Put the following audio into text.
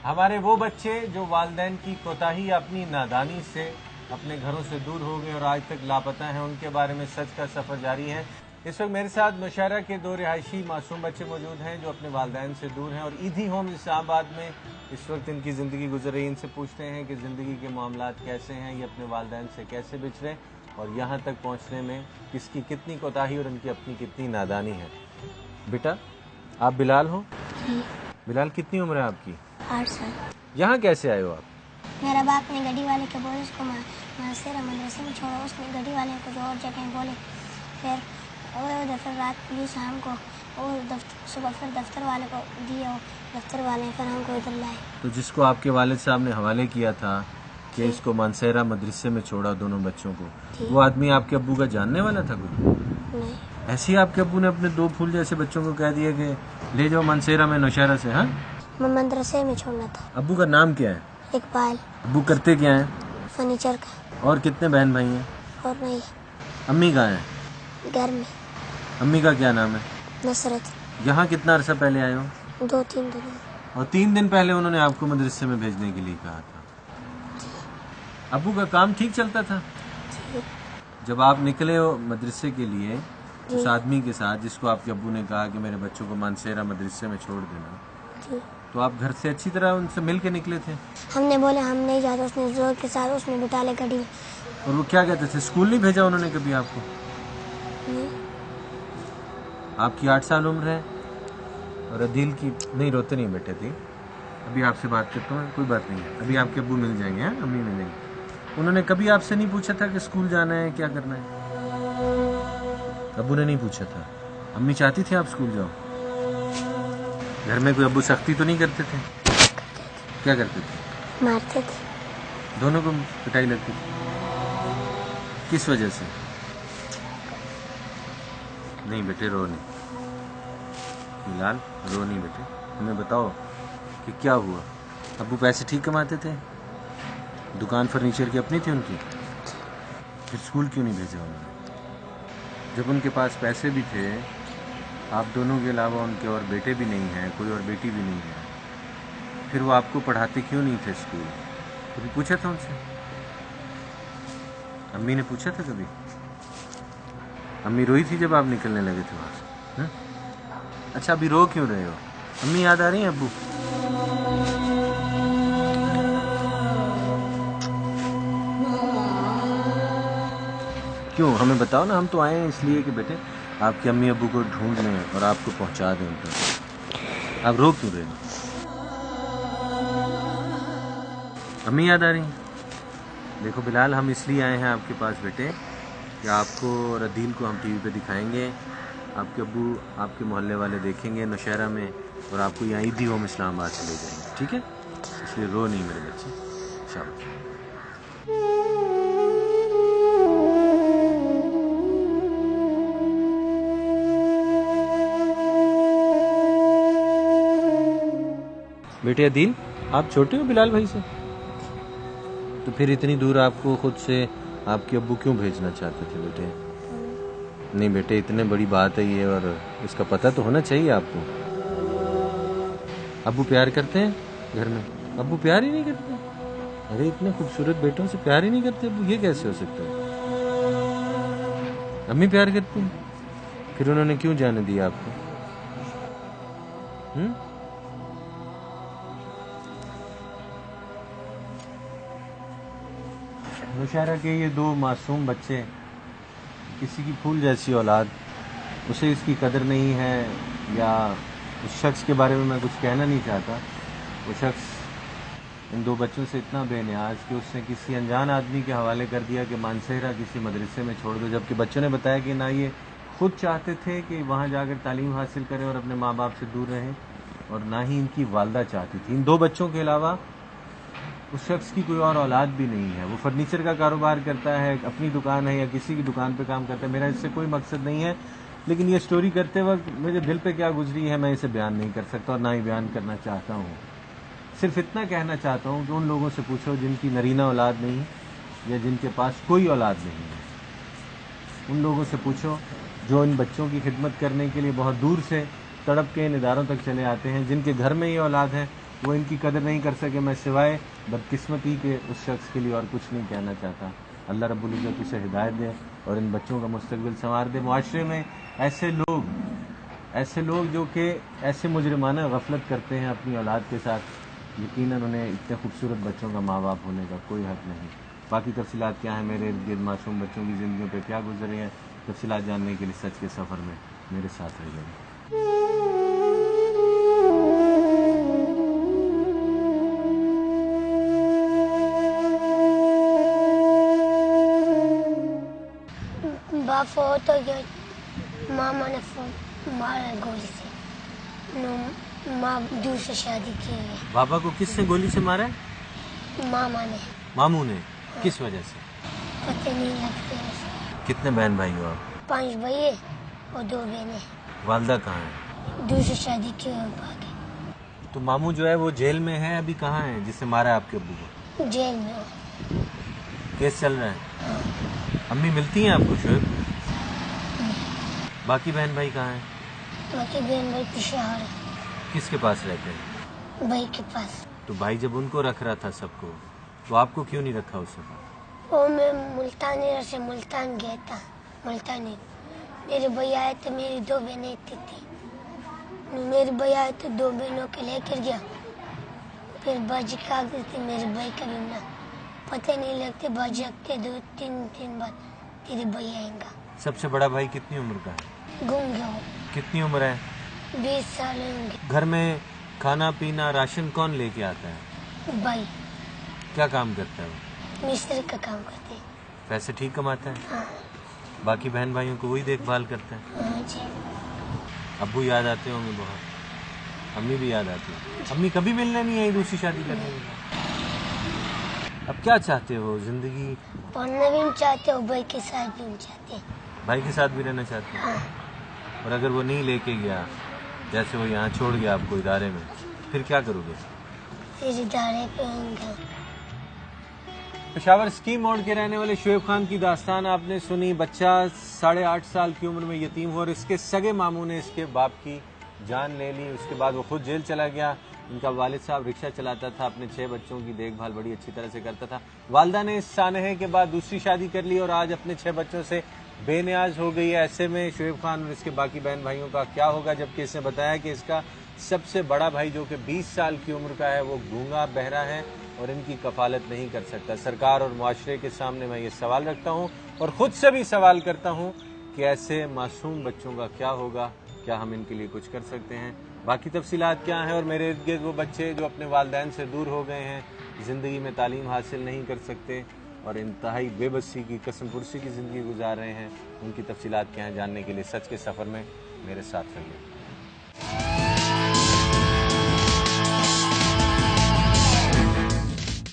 हमारे वो बच्चे जो वालिदैन की कोताही अपनी नादानी से अपने घरों से दूर हो गए और आज तक लापता हैं, उनके बारे में सच का सफर जारी है। इस वक्त मेरे साथ नौशहरा के दो रिहायशी मासूम बच्चे मौजूद हैं जो अपने वालिदैन से दूर हैं और ईदी होम इस्लामाबाद में इस वक्त इनकी ज़िंदगी गुजर रही है। इनसे पूछते हैं कि ज़िंदगी के मामलात कैसे हैं, ये अपने वालिदैन से कैसे बिछड़े और यहाँ तक पहुँचने में किसकी कितनी कोताही और उनकी अपनी कितनी नादानी है। बेटा, आप बिलाल हो? बिलाल, कितनी उम्र है आपकी? 8 साल। यहाँ कैसे आए हो आप? मेरा बाप ने गड्डी वाले के बोले उसको मानसेरा मदरसे में छोड़ा। उसने गड्डी वाले को जो और जगह बोले, फिर रात पुलिस शाम को और सुबह फिर दफ्तर वाले को दिए और दफ्तर वाले फिर हमको इधर लाए। तो जिसको आपके वालिद साहब ने हवाले किया था कि इसको मानसेरा मदरसे में छोड़ा दोनों बच्चों को, वो आदमी आपके अब्बू का जानने वाला था कुछ? नहीं। ऐसे ही आपके अब्बू ने अपने दो फूल जैसे बच्चों को कह दिया कि ले जाओ मानसेरा में नौशहरा से? हाँ, मदरसे में छोड़ना था। अब्बू का नाम क्या है? इकबाल। अब्बू करते क्या है? फर्नीचर का। और कितने बहन भाई हैं? और नहीं। अम्मी कहाँ है? घर में। अम्मी का क्या नाम है? नसरत। यहाँ कितना अरसा पहले आए हो? 2-3 दिन। और 3 दिन पहले उन्होंने आपको मदरसे में भेजने के लिए कहा था। अब्बू का काम ठीक चलता था? जब आप निकले हो मदरसे के लिए उस आदमी के साथ जिसको आपके अब्बू ने कहा कि मेरे बच्चों को मानसेरा मदरसे में छोड़ देना, तो आप घर से अच्छी तरह उनसे मिल के निकले थे? हमने बोले हम नहीं जाते, उसने जोर के साथ उसने बिठा ले गाड़ी में। और वो क्या कहते थे? स्कूल नहीं भेजा उन्होंने कभी आपको? नहीं। आपकी 8 साल उम्र है और अदील की नहीं, रोते नहीं बेटे थी। अभी आपसे बात करता हूँ, कोई बात नहीं है, अभी आपके अब्बू मिल जाएंगे। हैं, अम्मी मिलेंगे। उन्होंने कभी आपसे नहीं पूछा था कि स्कूल जाना है, क्या करना है? अब्बू ने नहीं पूछा था। अम्मी चाहती थी आप स्कूल जाओ? घर में कोई अब्बू सख्ती तो नहीं करते थे? क्या करते थे? मारते थे। दोनों को पिटाई लगती थी? किस वजह से? नहीं बेटे, रो नहीं। बिलाल, रो नहीं बेटे, हमें बताओ कि क्या हुआ। अब्बू पैसे ठीक कमाते थे? दुकान फर्नीचर की अपनी थी उनकी? फिर स्कूल क्यों नहीं भेजा उन्होंने? जब उनके पास पैसे भी थे, आप दोनों के अलावा उनके और बेटे भी नहीं हैं, कोई और बेटी भी नहीं है, फिर वो आपको पढ़ाते क्यों नहीं थे स्कूल? कभी पूछा था उनसे? अम्मी ने पूछा था कभी? अम्मी रोई थी जब आप निकलने लगे थे वहाँ से? अच्छा, अभी रो क्यों रहे हो? अम्मी याद आ रही है अब्बू? क्यों, हमें बताओ ना, हम तो आए हैं इसलिए कि बेटे आपके अम्मी अब्बू को ढूंढ लें और आपको पहुंचा दें उन तक। आप रो क्यों रहे हो? अम्मी याद आ रही हैं? देखो बिलाल, हम इसलिए आए हैं आपके पास बेटे कि आपको और अदील को हम टीवी पे दिखाएंगे, आपके अब्बू आपके मोहल्ले वाले देखेंगे नौशहरा में और आपको यहाँ ईदी होम इस्लामाबाद से ले जाएंगे, ठीक है? इसलिए रो नहीं मेरे बच्चे, शाबाश। बेटे अदील, आप छोटे हो बिलाल भाई से, तो फिर इतनी दूर आपको खुद से आपके अब्बू क्यों भेजना चाहते थे बेटे? नहीं बेटे, इतने बड़ी बात है ये और इसका पता तो होना चाहिए आपको। अब्बू प्यार करते हैं घर में? अब्बू प्यार ही नहीं करते? अरे इतने खूबसूरत बेटों से प्यार ही नहीं करते अब्बू, ये कैसे हो सकता है? अम्मी प्यार करती हैं, फिर उन्होंने क्यों जाने दिया आपको? नौशहरा के ये दो मासूम बच्चे, किसी की फूल जैसी औलाद, उसे इसकी कदर नहीं है, या उस शख्स के बारे में मैं कुछ कहना नहीं चाहता। वो शख्स इन दो बच्चों से इतना बेनियाज कि उसने किसी अनजान आदमी के हवाले कर दिया कि मानसेरा किसी मदरसे में छोड़ दो, जबकि बच्चों ने बताया कि ना ये खुद चाहते थे कि वहाँ जाकर तालीम हासिल करें और अपने माँ बाप से दूर रहें, और ना ही इनकी वालदा चाहती थी। इन दो बच्चों के अलावा उस शख्स की कोई और औलाद भी नहीं है। वो फर्नीचर का कारोबार करता है, अपनी दुकान है या किसी की दुकान पे काम करता है। मेरा इससे कोई मकसद नहीं है, लेकिन ये स्टोरी करते वक्त मेरे दिल पे क्या गुजरी है मैं इसे बयान नहीं कर सकता और ना ही बयान करना चाहता हूँ। सिर्फ इतना कहना चाहता हूँ कि उन लोगों से पूछो जिनकी नरीना औलाद नहीं या जिनके पास कोई औलाद नहीं है। उन लोगों से पूछो जो इन बच्चों की खिदमत करने के लिए बहुत दूर से तड़प के इन इदारों तक चले आते हैं, जिनके घर में ये औलाद है वो इनकी कदर नहीं कर सके, मैं सिवाय बदकिस्मती के उस शख्स के लिए और कुछ नहीं कहना चाहता। अल्लाह रब्बुल इज़्ज़त उसे हिदायत दे और इन बच्चों का मुस्तकबिल संवार दे। मुआशरे में ऐसे लोग जो कि ऐसे मुजरिमाना गफलत करते हैं अपनी औलाद के साथ, यकीनन उन्हें इतने खूबसूरत बच्चों का माँ बाप होने का कोई हक नहीं। बाकी तफसीलात क्या हैं, मेरे इर्द गिर्द मासूम बच्चों की ज़िंदगियों पे क्या गुजरे हैं, तफसीलात जानने के लिए सच के सफ़र में मेरे साथ रहिएगा। बाप फोत हो गया, मामा ने मारा गोली से। माँ दूसरी शादी की है। बाबा को किसने गोली से मारा है? मामा ने। मामू ने? किस वजह से? पता नहीं लगते। कितने बहन भाई हो आप? 5 भाई और 2 बहनें। वालदा कहाँ है? दूसरी शादी की है, भागे। तो मामू जो है वो जेल में है, अभी कहाँ है जिससे मारा है आपके अब्बू को? जेल में हो। केस चल रहा है। अम्मी मिलती हैं आपको शोएब? बाकी बहन भाई कहाँ हैं? बाकी बहन भाई पिशावर है। किसके पास रहते हैं? भाई के पास। तो भाई जब उनको रख रहा था सबको, तो आपको क्यों नहीं रखा उस वक्त? वो मैं मुल्तानी से मुल्तान गया था। मुल्तानी मेरे भैया आए तो मेरी 2 बहनें थी। मेरे भैया आए तो 2 बहनों के लेकर गया। फिर बाजी का गई थी मेरे भाई का भी ना पता नहीं लगते। बाजी हफ्ते 2-3 दिन बाद तेरे भैया आएगा। सबसे बड़ा भाई कितनी उम्र का है? घूम गया वो। कितनी उम्र है? 20 साल होंगे। घर में खाना पीना राशन कौन लेके आता है? भाई। क्या काम करता है वो? मिस्त्री का काम करते हैं। पैसे ठीक कमाता है? हाँ। बाकी बहन भाइयों को वही देखभाल करता है? हाँ जी। अब्बू याद आते होंगे बहुत, अम्मी भी याद आती है। अम्मी कभी मिलने नहीं आई दूसरी शादी करने के बाद? अब क्या चाहते हो जिंदगी? पढ़ना भी हम चाहते हो, भाई के साथ भी हम चाहते हैं। भाई के साथ भी रहना चाहते हो? हाँ। और अगर वो नहीं लेके गया, जैसे वो यहाँ छोड़ गया आपको इदारे में, फिर क्या करोगे? फिर इदारे पे होंगे। पेशावर स्कीम मोड़ के रहने वाले शोएब खान की दास्तान आपने सुनी। बच्चा 8.5 साल की उम्र में यतीम हुआ और इसके सगे मामू ने इसके बाप की जान ले ली। उसके बाद वो खुद जेल चला गया। इनका वालिद साहब रिक्शा चलाता था, अपने 6 बच्चों की देखभाल बड़ी अच्छी तरह से करता था। वालदा ने इस सानहे के बाद दूसरी शादी कर ली और आज अपने 6 बच्चों से बेनियाज हो गई है। ऐसे में शोएब खान और इसके बाकी बहन भाइयों का क्या होगा, जबकि इसने बताया कि इसका सबसे बड़ा भाई जो कि 20 साल की उम्र का है वो गूंगा बहरा है और इनकी कफालत नहीं कर सकता। सरकार और मुआशरे के सामने मैं ये सवाल रखता हूँ और खुद से भी सवाल करता हूँ कि ऐसे मासूम बच्चों का क्या होगा, क्या हम इनके लिए कुछ कर सकते हैं? बाकी तफसीलात क्या हैं? और मेरे इर्द गिर्द वो बच्चे जो अपने वालिदैन से दूर हो गए हैं, ज़िंदगी में तालीम हासिल नहीं कर सकते और इंतहाई बेबसी की कसम पुरसी की ज़िंदगी गुजार रहे हैं, उनकी तफसीलात क्या हैं जानने के लिए सच के सफ़र में मेरे साथ रहिए।